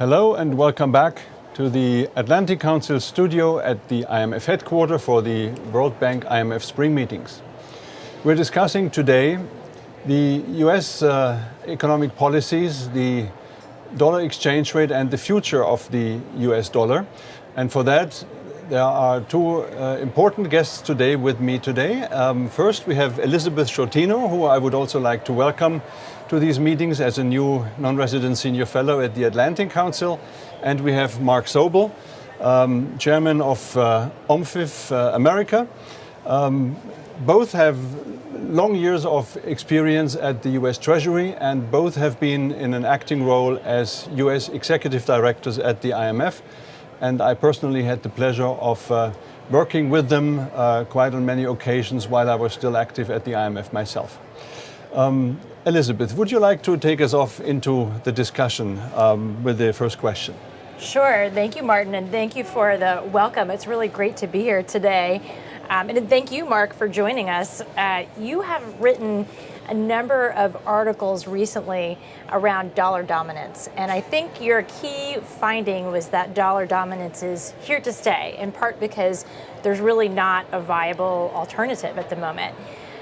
Hello and welcome back to the Atlantic Council studio at the IMF headquarters for the World Bank IMF Spring Meetings. We're discussing today the US economic policies, the dollar exchange rate and the future of the US dollar. And for that, there are two important guests today with me today. First, we have Elizabeth Shortino, who I would also like to welcome to these meetings as a new non-resident senior fellow at the Atlantic Council. And we have Mark Sobel, chairman of OMFIF America. Both have long years of experience at the US Treasury, and both have been in an acting role as US executive directors at the IMF. And I personally had the pleasure of working with them quite on many occasions while I was still active at the IMF myself. Elizabeth, would you like to take us off into the discussion with the first question? Sure. Thank you, Martin, and thank you for the welcome. It's really great to be here today. And thank you, Mark, for joining us. You have written a number of articles recently around dollar dominance. And I think your key finding was that dollar dominance is here to stay, in part because there's really not a viable alternative at the moment.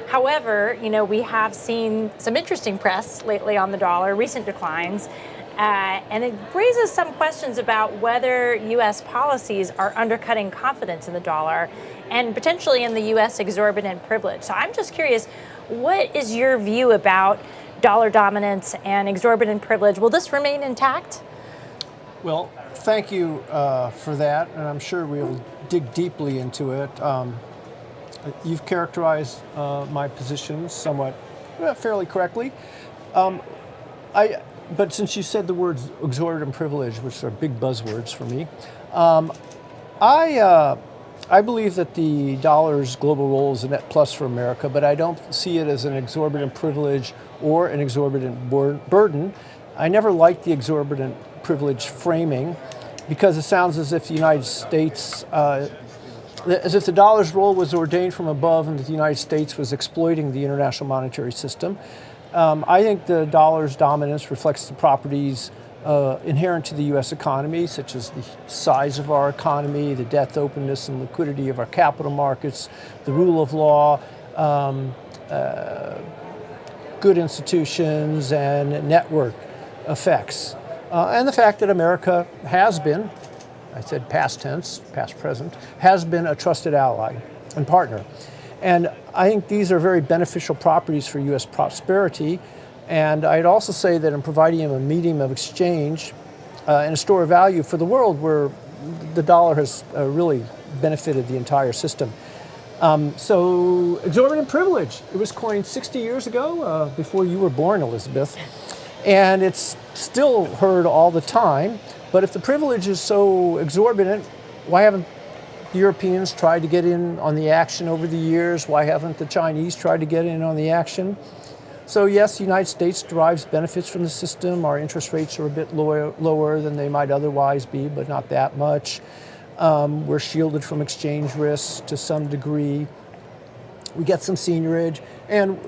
However, we have seen some interesting press lately on the dollar, recent declines, and it raises some questions about whether U.S. policies are undercutting confidence in the dollar and potentially in the U.S. exorbitant privilege. So I'm just curious, what is your view about dollar dominance and exorbitant privilege? Will this remain intact? Well, thank you for that, and I'm sure we'll dig deeply into it. You've characterized my position somewhat, fairly correctly. But since you said the words exorbitant privilege, which are big buzzwords for me, I believe that the dollar's global role is a net plus for America, but I don't see it as an exorbitant privilege or an exorbitant burden. I never liked the exorbitant privilege framing because it sounds as if the United States, as if the dollar's role was ordained from above and that the United States was exploiting the international monetary system. I think the dollar's dominance reflects the properties inherent to the U.S. economy, such as the size of our economy, the depth, openness, and liquidity of our capital markets, the rule of law, good institutions, and network effects. And the fact that America has been, I said past tense, past present, has been a trusted ally and partner. And I think these are very beneficial properties for U.S. prosperity. And I'd also say that in providing a medium of exchange and a store of value for the world where the dollar has really benefited the entire system. So exorbitant privilege, it was coined 60 years ago, before you were born, Elizabeth. And it's still heard all the time. But if the privilege is so exorbitant, why haven't the Europeans tried to get in on the action over the years? Why haven't the Chinese tried to get in on the action? So yes, the United States derives benefits from the system. Our interest rates are a bit lower than they might otherwise be, but not that much. We're shielded from exchange risks to some degree. We get some seniorage. And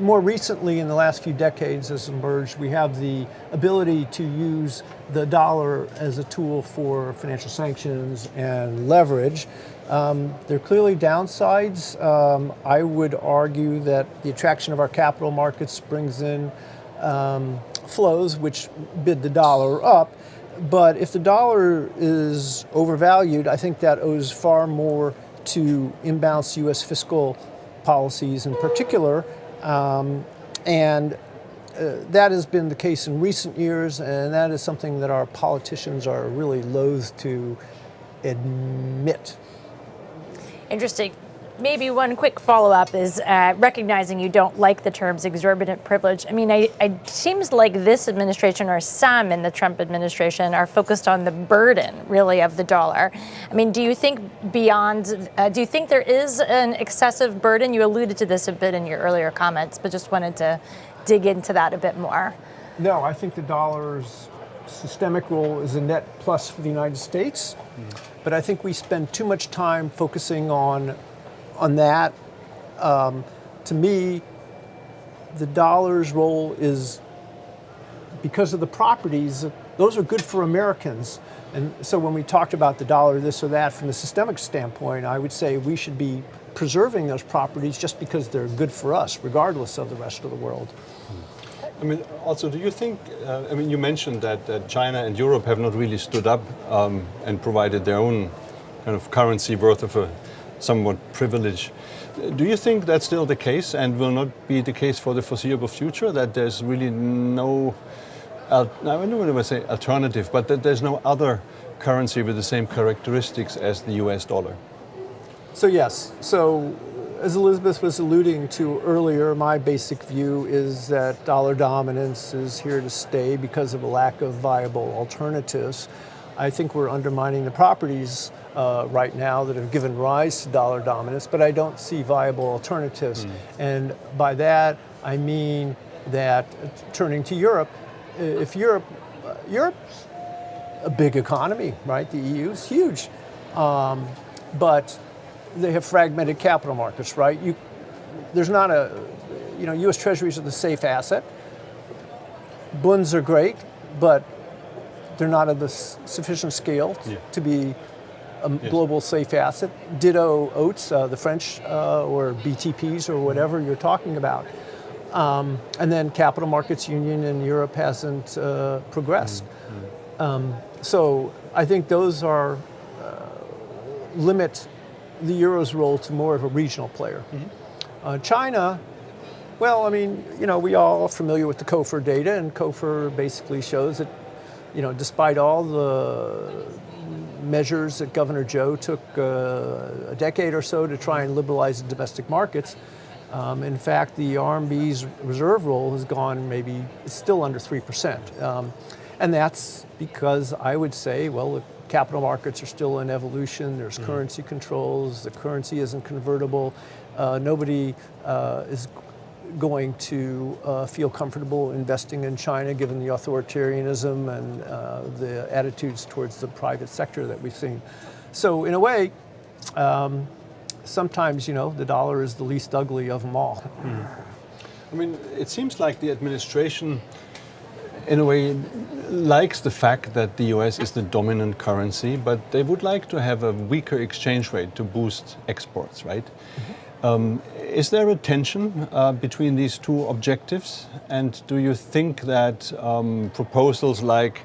more recently, in the last few decades, has emerged, we have the ability to use the dollar as a tool for financial sanctions and leverage. There are clearly downsides. I would argue that the attraction of our capital markets brings in flows which bid the dollar up. But if the dollar is overvalued, I think that owes far more to imbalanced U.S. fiscal policies in particular. And that has been the case in recent years, and that is something that our politicians are really loath to admit. Interesting. Maybe one quick follow-up is recognizing you don't like the terms exorbitant privilege. I mean, it seems like this administration or some in the Trump administration are focused on the burden, really, of the dollar. I mean, do you think do you think there is an excessive burden? You alluded to this a bit in your earlier comments, but just wanted to dig into that a bit more. No, I think the dollar's systemic role is a net plus for the United States, but I think we spend too much time focusing on that. To me, the dollar's role is, because of the properties those are good for Americans. And so when we talked about the dollar, this or that, from a systemic standpoint, I would say we should be preserving those properties just because they're good for us, regardless of the rest of the world. I mean, also, do you think, I mean, you mentioned that China and Europe have not really stood up and provided their own kind of currency worth of a somewhat privilege. Do you think that's still the case and will not be the case for the foreseeable future, that there's really no, I don't know what I say alternative, but that there's no other currency with the same characteristics as the US dollar? So yes, so as Elizabeth was alluding to earlier, my basic view is that dollar dominance is here to stay because of a lack of viable alternatives. I think we're undermining the properties right now that have given rise to dollar dominance, but I don't see viable alternatives. And by that, I mean that turning to Europe, if Europe's a big economy, right? The EU is huge, but they have fragmented capital markets, right? There's not a, U.S. Treasuries are the safe asset. Bunds are great, but they're not of the sufficient scale to be a global safe asset. Ditto OATs, the French, or BTPs, or whatever you're talking about. And then capital markets union in Europe hasn't progressed. So I think those are limit the euro's role to more of a regional player. China, well, I mean, we all are familiar with the COFR data, and COFR basically shows that, despite all the measures that Governor Joe took a decade or so to try and liberalize the domestic markets, in fact, the RMB's reserve roll has gone maybe, it's still under 3%. And that's because I would say, well, the capital markets are still in evolution, there's currency controls, the currency isn't convertible, nobody is going to feel comfortable investing in China given the authoritarianism and the attitudes towards the private sector that we've seen. So in a way, sometimes, the dollar is the least ugly of them all. I mean, it seems like the administration, in a way, likes the fact that the US is the dominant currency, but they would like to have a weaker exchange rate to boost exports, right? Is there a tension between these two objectives? And do you think that proposals like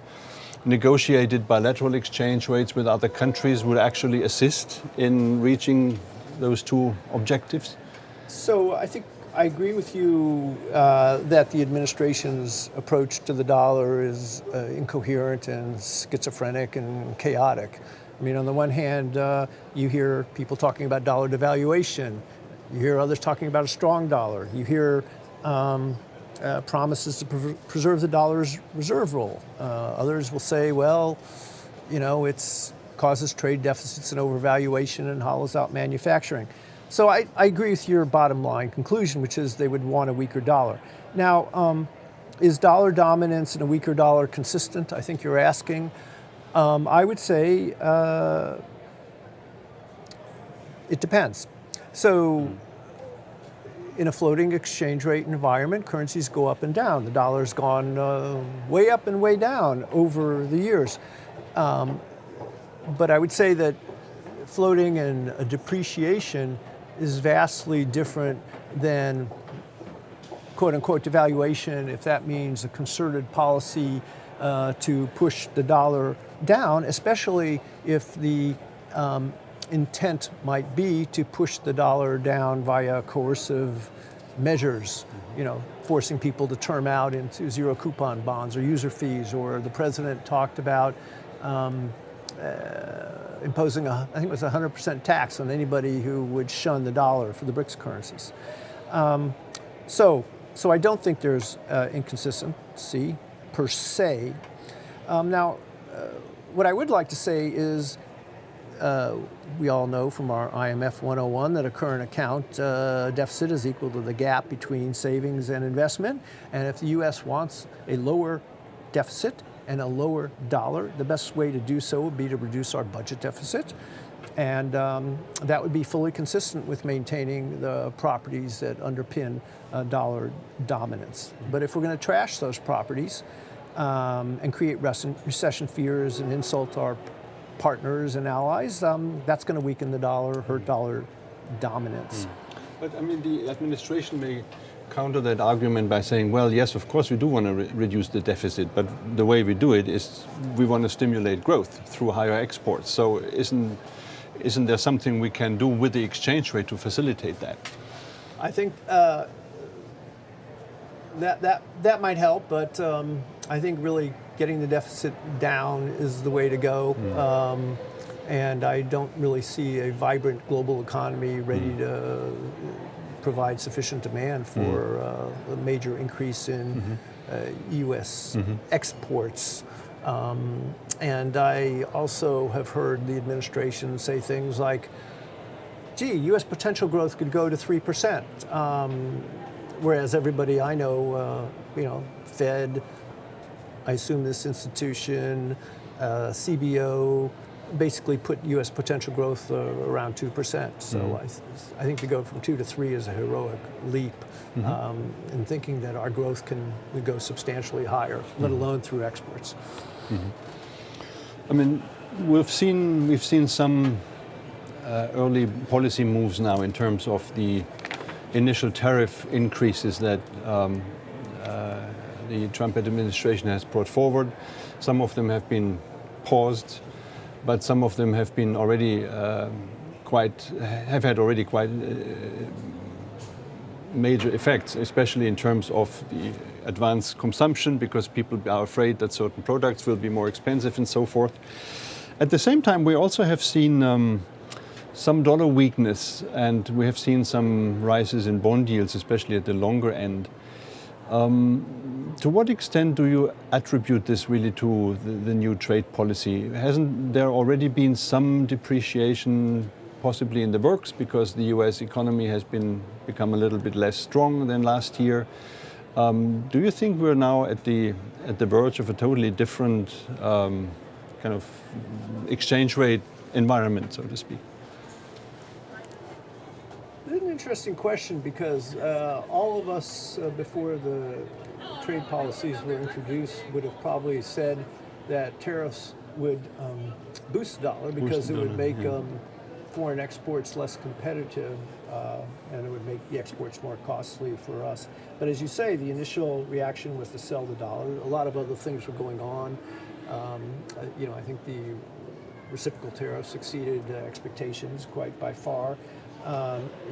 negotiated bilateral exchange rates with other countries would actually assist in reaching those two objectives? So I agree with you that the administration's approach to the dollar is incoherent and schizophrenic and chaotic. I mean, on the one hand, you hear people talking about dollar devaluation. You hear others talking about a strong dollar. You hear promises to preserve the dollar's reserve roll. Others will say, well, it causes trade deficits and overvaluation and hollows out manufacturing. So I agree with your bottom line conclusion, which is they would want a weaker dollar. Now, is dollar dominance and a weaker dollar consistent? I think you're asking. I would say it depends. So in a floating exchange rate environment, currencies go up and down. The dollar's gone way up and way down over the years. But I would say that floating and a depreciation is vastly different than quote-unquote devaluation, if that means a concerted policy to push the dollar down, especially if the intent might be to push the dollar down via coercive measures, forcing people to term out into zero coupon bonds or user fees, or the president talked about imposing I think it was 100% tax on anybody who would shun the dollar for the BRICS currencies. So I don't think there's inconsistency per se. Now, what I would like to say is we all know from our IMF 101 that a current account deficit is equal to the gap between savings and investment. And if the U.S. wants a lower deficit and a lower dollar, the best way to do so would be to reduce our budget deficit. And that would be fully consistent with maintaining the properties that underpin dollar dominance. But if we're going to trash those properties, and create recession fears and insult our partners and allies, that's going to weaken the dollar, hurt dollar dominance. But I mean, the administration may counter that argument by saying, well, yes, of course we do want to reduce the deficit, but the way we do it is we want to stimulate growth through higher exports. So isn't there something we can do with the exchange rate to facilitate that? I think that might help, but I think really getting the deficit down is the way to go. And I don't really see a vibrant global economy ready to provide sufficient demand for a major increase in U.S. exports. And I also have heard the administration say things like, gee, U.S. potential growth could go to 3%. Whereas everybody I know, Fed, I assume this institution, CBO, basically put U.S. potential growth around 2%. So I think to go from 2 to 3 is a heroic leap in thinking that our growth would go substantially higher, let alone through exports. I mean, we've seen some early policy moves now in terms of the initial tariff increases that the Trump administration has brought forward. Some of them have been paused, but some of them have been already have had quite major effects, especially in terms of the advanced consumption, because people are afraid that certain products will be more expensive and so forth. At the same time, we also have seen some dollar weakness, and we have seen some rises in bond yields, especially at the longer end. To what extent do you attribute this really to the new trade policy? Hasn't there already been some depreciation possibly in the works because the US economy has become a little bit less strong than last year? Do you think we're now at the verge of a totally different kind of exchange rate environment, so to speak? It's an interesting question because all of us before the trade policies were introduced would have probably said that tariffs would boost the dollar because it would make foreign exports less competitive and it would make the exports more costly for us. But as you say, the initial reaction was to sell the dollar. A lot of other things were going on. I think the reciprocal tariffs exceeded expectations quite by far.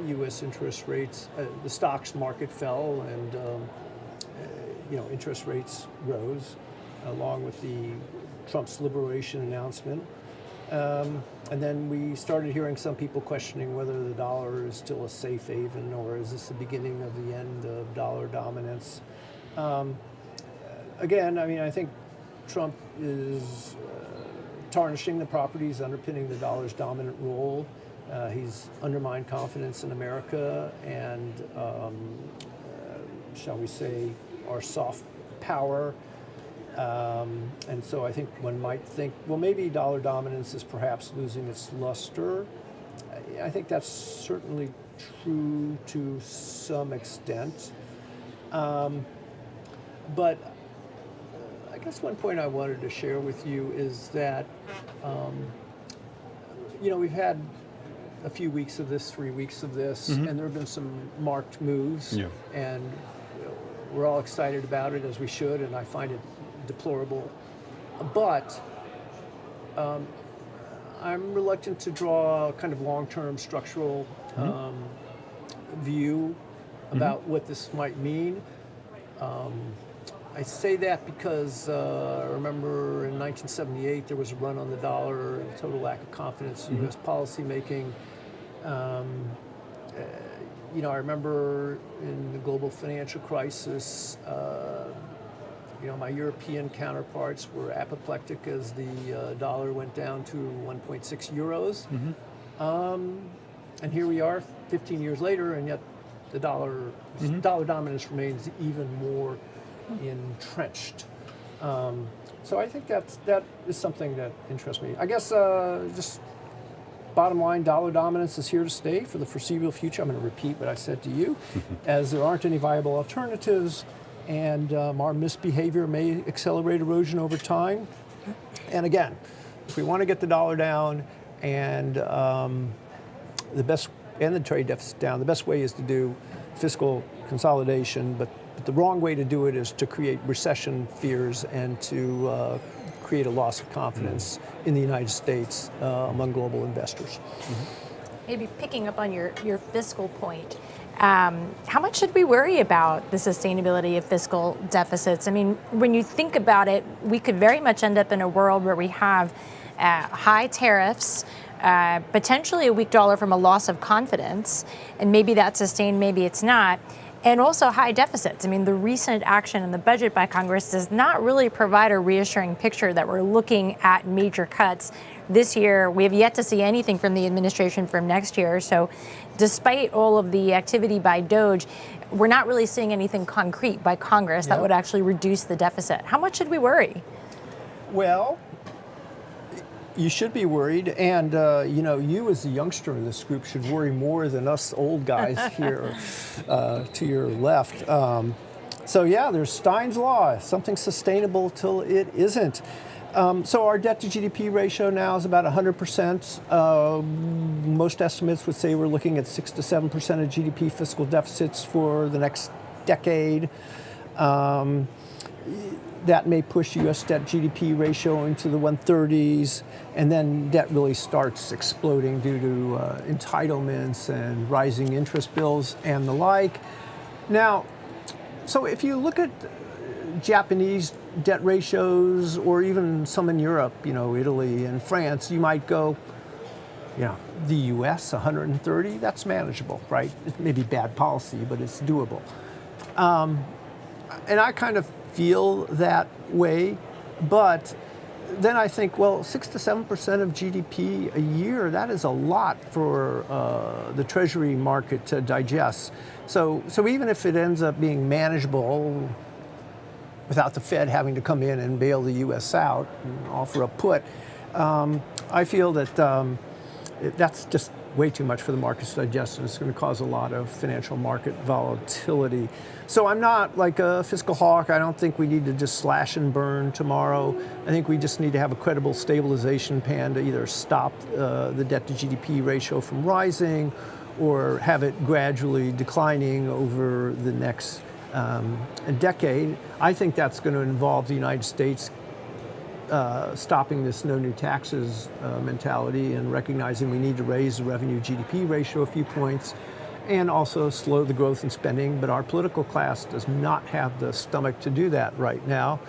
U.S. interest rates, the stocks market fell, and interest rates rose, along with the Trump's liberation announcement. And then we started hearing some people questioning whether the dollar is still a safe haven or is this the beginning of the end of dollar dominance. Again, I mean, I think Trump is tarnishing the properties underpinning the dollar's dominant role. He's undermined confidence in America and, shall we say, our soft power. And so I think one might think, well, maybe dollar dominance is perhaps losing its luster. I think that's certainly true to some extent. But I guess one point I wanted to share with you is that, we've had a few weeks of this, 3 weeks of this, and there have been some marked moves, and we're all excited about it, as we should, and I find it deplorable. But I'm reluctant to draw a kind of long-term structural view about what this might mean. I say that because I remember in 1978 there was a run on the dollar, a total lack of confidence in U.S. policymaking. I remember in the global financial crisis, my European counterparts were apoplectic as the dollar went down to 1.6 euros. And here we are 15 years later, and yet the dollar dominance remains even more entrenched. So I think that is something that interests me. I guess just bottom line, dollar dominance is here to stay for the foreseeable future. I'm going to repeat what I said to you. As there aren't any viable alternatives, and our misbehavior may accelerate erosion over time. And again, if we want to get the dollar down and the trade deficit down, the best way is to do fiscal consolidation, but the wrong way to do it is to create recession fears and to create a loss of confidence in the United States among global investors. Maybe picking up on your fiscal point, how much should we worry about the sustainability of fiscal deficits? I mean, when you think about it, we could very much end up in a world where we have high tariffs, potentially a weak dollar from a loss of confidence, and maybe that's sustained, maybe it's not, and also high deficits. I mean, the recent action in the budget by Congress does not really provide a reassuring picture that we're looking at major cuts this year. We have yet to see anything from the administration for next year. So despite all of the activity by DOGE, we're not really seeing anything concrete by Congress that would actually reduce the deficit. How much should we worry? Well, you should be worried, and you as the youngster in this group should worry more than us old guys here to your left. So yeah, there's Stein's law, something sustainable till it isn't. So our debt to GDP ratio now is about 100%. Most estimates would say we're looking at 6 to 7% of GDP fiscal deficits for the next decade. That may push U.S. debt GDP ratio into the 130s, and then debt really starts exploding due to entitlements and rising interest bills and the like. Now, so if you look at Japanese debt ratios, or even some in Europe, Italy and France, you might go, the U.S. 130, that's manageable, right? It may be bad policy, but it's doable. And I kind of feel that way, but then I think, well, 6 to 7% of GDP a year, that is a lot for the Treasury market to digest. So even if it ends up being manageable without the Fed having to come in and bail the U.S. out and offer a put, I feel that that's just way too much for the markets to digest, and it's going to cause a lot of financial market volatility. So I'm not like a fiscal hawk. I don't think we need to just slash and burn tomorrow. I think we just need to have a credible stabilization plan to either stop the debt to GDP ratio from rising or have it gradually declining over the next decade. I think that's going to involve the United States stopping this no new taxes mentality and recognizing we need to raise the revenue GDP ratio a few points and also slow the growth in spending. But our political class does not have the stomach to do that right now.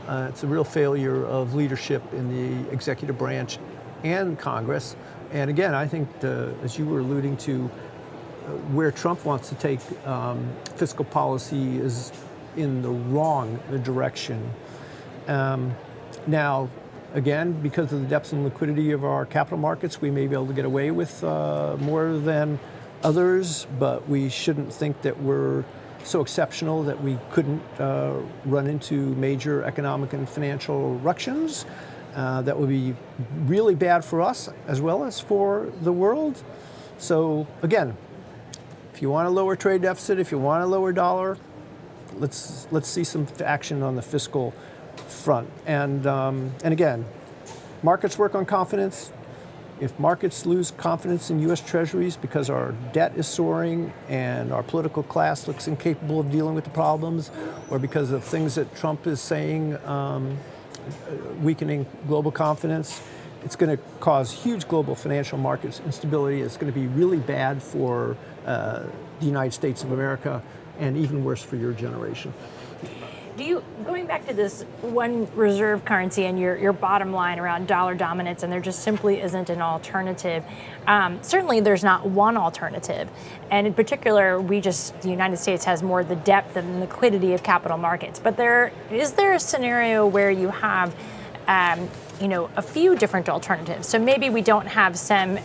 It's a real failure of leadership in the executive branch and Congress. And again, I think, as you were alluding to, where Trump wants to take fiscal policy is in the wrong direction. Now, again, because of the depth and liquidity of our capital markets, we may be able to get away with more than others, but we shouldn't think that we're so exceptional that we couldn't run into major economic and financial ructions. That would be really bad for us as well as for the world. So again, if you want to lower trade deficit, if you want to lower dollar, let's see some action on the fiscal front. And again, markets work on confidence. If markets lose confidence in U.S. Treasuries because our debt is soaring and our political class looks incapable of dealing with the problems, or because of things that Trump is saying weakening global confidence, it's going to cause huge global financial markets instability. It's going to be really bad for the United States of America, and even worse for your generation. Going back to this one reserve currency and your bottom line around dollar dominance, and there just simply isn't an alternative. Certainly there's not one alternative. And in particular, the United States has more the depth and liquidity of capital markets. But is there a scenario where you have a few different alternatives? So maybe we don't have some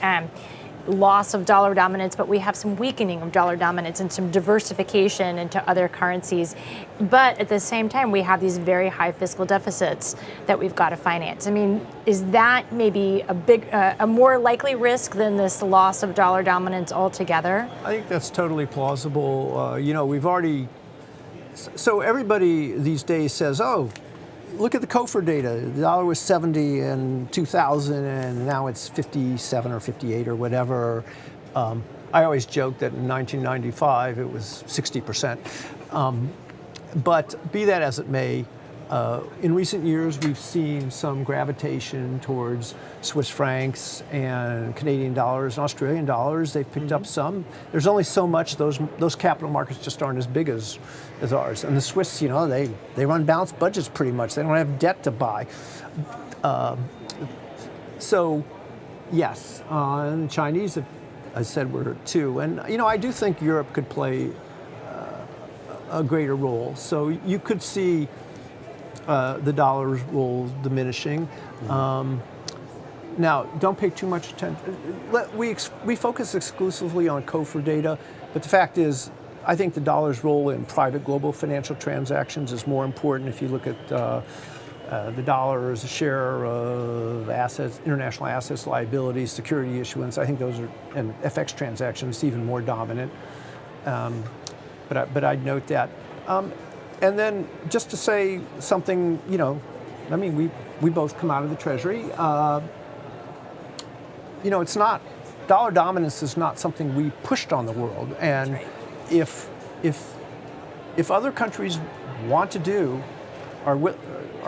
loss of dollar dominance, but we have some weakening of dollar dominance and some diversification into other currencies. But at the same time, we have these very high fiscal deficits that we've got to finance. I mean, is that maybe a more likely risk than this loss of dollar dominance altogether? I think that's totally plausible. We've already So everybody these days says, oh, look at the COFR data. The dollar was 70 in 2000 and now it's 57 or 58 or whatever. I always joke that in 1995 it was 60%. But be that as it may, in recent years we've seen some gravitation towards Swiss francs and Canadian dollars and Australian dollars. They've picked up some. There's only so much. Those capital markets just aren't as big as ours. And the Swiss, you know, they run balanced budgets pretty much. They don't have debt to buy. So yes, and the Chinese have, I said, were too. And you know, I do think Europe could play a greater role. So you could see the dollar's role diminishing. Now, don't pay too much attention. We focus exclusively on COFR data, but the fact is, I think the dollar's role in private global financial transactions is more important. If you look at the dollar as a share of assets, international assets, liabilities, security issuance, I think those are, and FX transactions, even more dominant. But I'd note that. And then just to say something, you know, I mean, we both come out of the Treasury. You know, it's not, dollar dominance is not something we pushed on the world. And right. if other countries want to do, are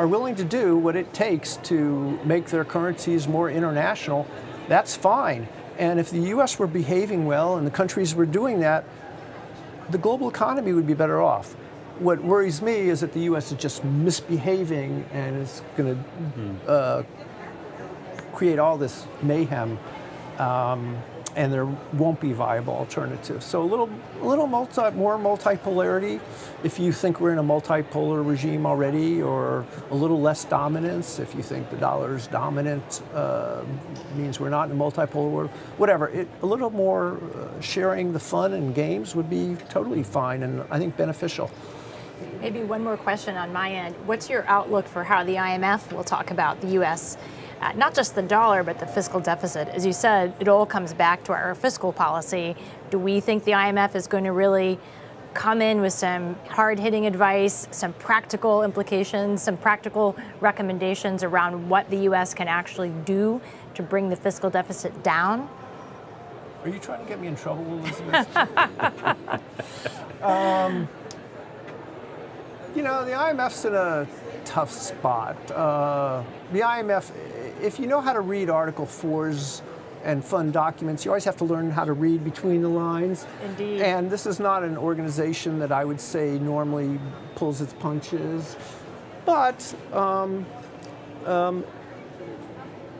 willing to do what it takes to make their currencies more international, that's fine. And if the US were behaving well and the countries were doing that, the global economy would be better off. What worries me is that the US is just misbehaving and it's going to create all this mayhem, and there won't be viable alternatives. So a little more multipolarity, if you think we're in a multipolar regime already, or a little less dominance, if you think the dollar's dominant means we're not in a multipolar world, whatever. A little more sharing the fun and games would be totally fine and I think beneficial. Maybe one more question on my end. What's your outlook for how the IMF will talk about the U.S., not just the dollar, but the fiscal deficit? As you said, it all comes back to our fiscal policy. Do we think the IMF is going to really come in with some hard-hitting advice, some practical implications, some practical recommendations around what the U.S. can actually do to bring the fiscal deficit down? Are you trying to get me in trouble, Elizabeth? You know, the IMF's in a tough spot. The IMF, if you know how to read Article 4s and fund documents, you always have to learn how to read between the lines. Indeed. And this is not an organization that I would say normally pulls its punches. But,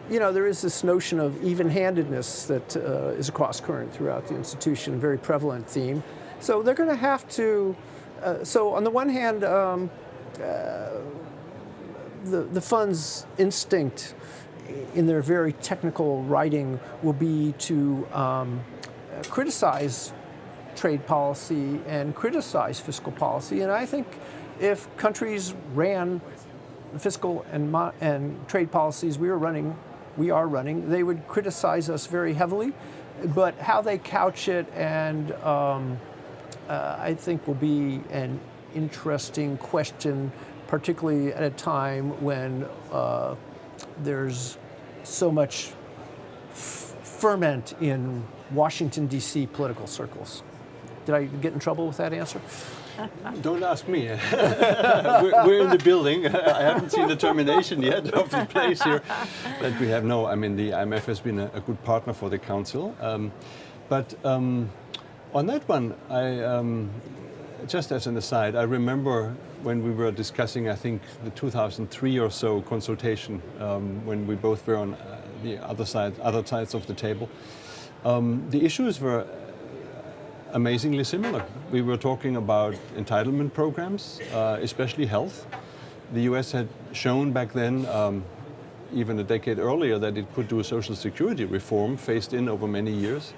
you know, there is this notion of even-handedness that is a cross-current throughout the institution, a very prevalent theme. So they're going to have to. So on the one hand, the fund's instinct in their very technical writing will be to criticize trade policy and criticize fiscal policy. And I think if countries ran the fiscal and trade policies we are running, they would criticize us very heavily. But how they couch it and I think will be an interesting question, particularly at a time when there's so much ferment in Washington, D.C. political circles. Did I get in trouble with that answer? Don't ask me. We're in the building. I haven't seen the termination yet of the place here. But we have I mean, the IMF has been a good partner for the Council. On that one, just as an aside, I remember when we were discussing, I think, the 2003 or so consultation, when we both were on the other sides of the table. The issues were amazingly similar. We were talking about entitlement programs, especially health. The US had shown back then, even a decade earlier, that it could do a social security reform phased in over many years.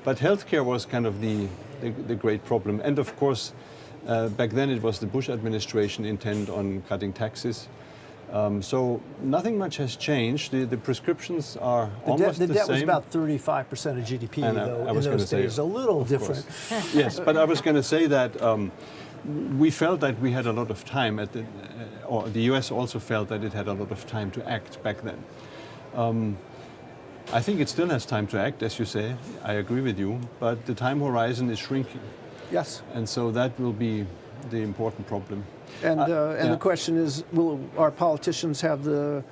But healthcare was kind of the great problem. And of course, back then it was the Bush administration intent on cutting taxes. So nothing much has changed. The prescriptions are almost the same. The debt was about 35% of GDP, though, in those days. A little different. Yes, but I was going to say that we felt that we had a lot of time or the US also felt that it had a lot of time to act back then. I think it still has time to act, as you say. I agree with you, but the time horizon is shrinking. Yes. And so that will be the important problem. And the question is, will our politicians have the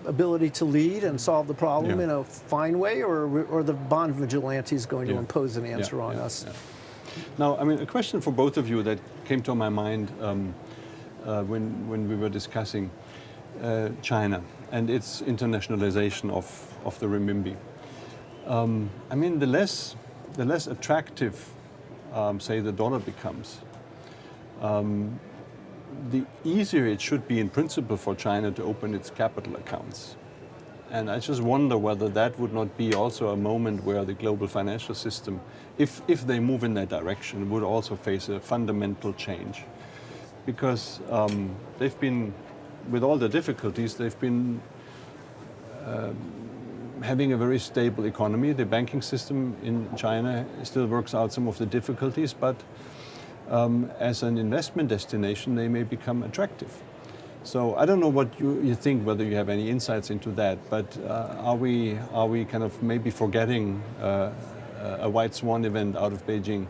ability to lead and solve the problem in a fine way, or the bond vigilantes going to impose an answer on us? Yeah. Now, I mean, a question for both of you that came to my mind when we were discussing China and its internationalization of the renminbi. I mean, the less attractive, say, the dollar becomes, the easier it should be in principle for China to open its capital accounts. And I just wonder whether that would not be also a moment where the global financial system, if they move in that direction, would also face a fundamental change. Because they've been, with all the difficulties, they've been having a very stable economy. The banking system in China still works out some of the difficulties, but as an investment destination, they may become attractive. So I don't know what you think, whether you have any insights into that, but are we kind of maybe forgetting a white swan event out of Beijing?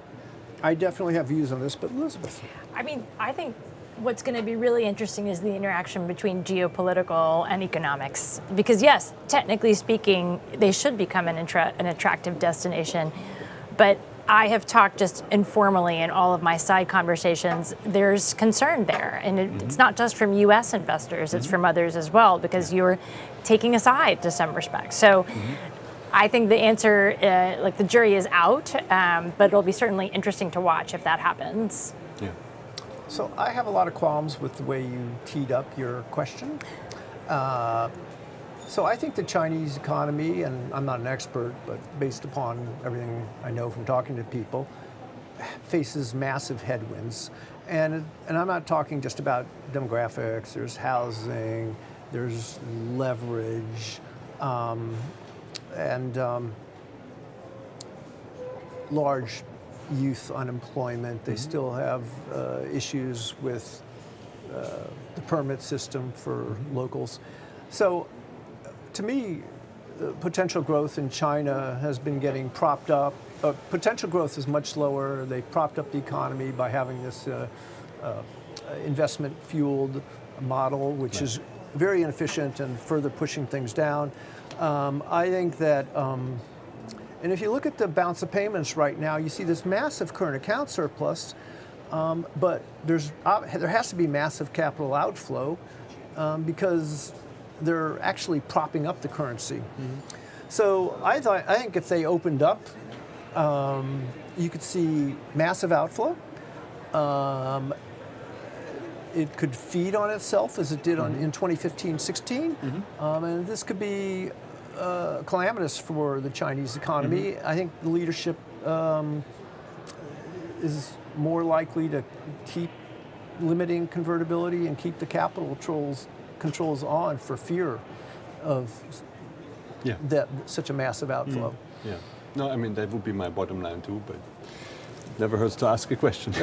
I definitely have views on this, but Elizabeth. I mean, I think what's going to be really interesting is the interaction between geopolitical and economics. Because yes, technically speaking, they should become an attractive destination, but I have talked just informally in all of my side conversations, there's concern there. And it's not just from US investors, it's from others as well, because you're taking a side to some respect. So I think the answer, like the jury is out, but it'll be certainly interesting to watch if that happens. Yeah. So I have a lot of qualms with the way you teed up your question. So I think the Chinese economy, and I'm not an expert, but based upon everything I know from talking to people, faces massive headwinds. And I'm not talking just about demographics, there's housing, there's leverage, and large youth unemployment. They still have issues with the permit system for locals. So to me, potential growth in China has been getting propped up. Potential growth is much slower. They've propped up the economy by having this investment-fueled model, which is very inefficient and further pushing things down. I think that, and if you look at the balance of payments right now, you see this massive current account surplus, but there has to be massive capital outflow because they're actually propping up the currency. So I think if they opened up, you could see massive outflow. It could feed on itself as it did in 2015-16, and this could be calamitous for the Chinese economy. I think the leadership is more likely to keep limiting convertibility and keep the capital controls on for fear of that such a massive outflow. Yeah. No, I mean, that would be my bottom line too, but it never hurts to ask a question.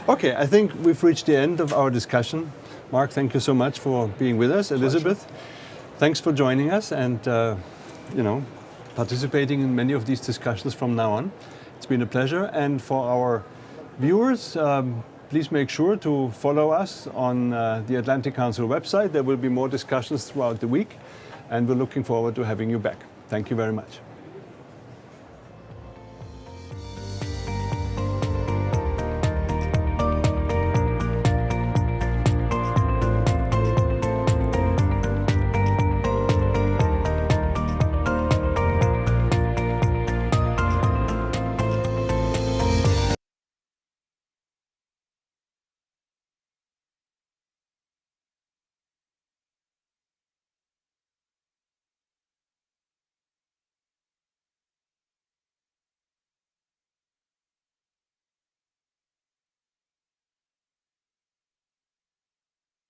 Okay, I think we've reached the end of our discussion. Mark, thank you so much for being with us. Elizabeth, thanks for joining us and participating in many of these discussions from now on. It's been a pleasure. And for our viewers, please make sure to follow us on the Atlantic Council website. There will be more discussions throughout the week, and we're looking forward to having you back. Thank you very much.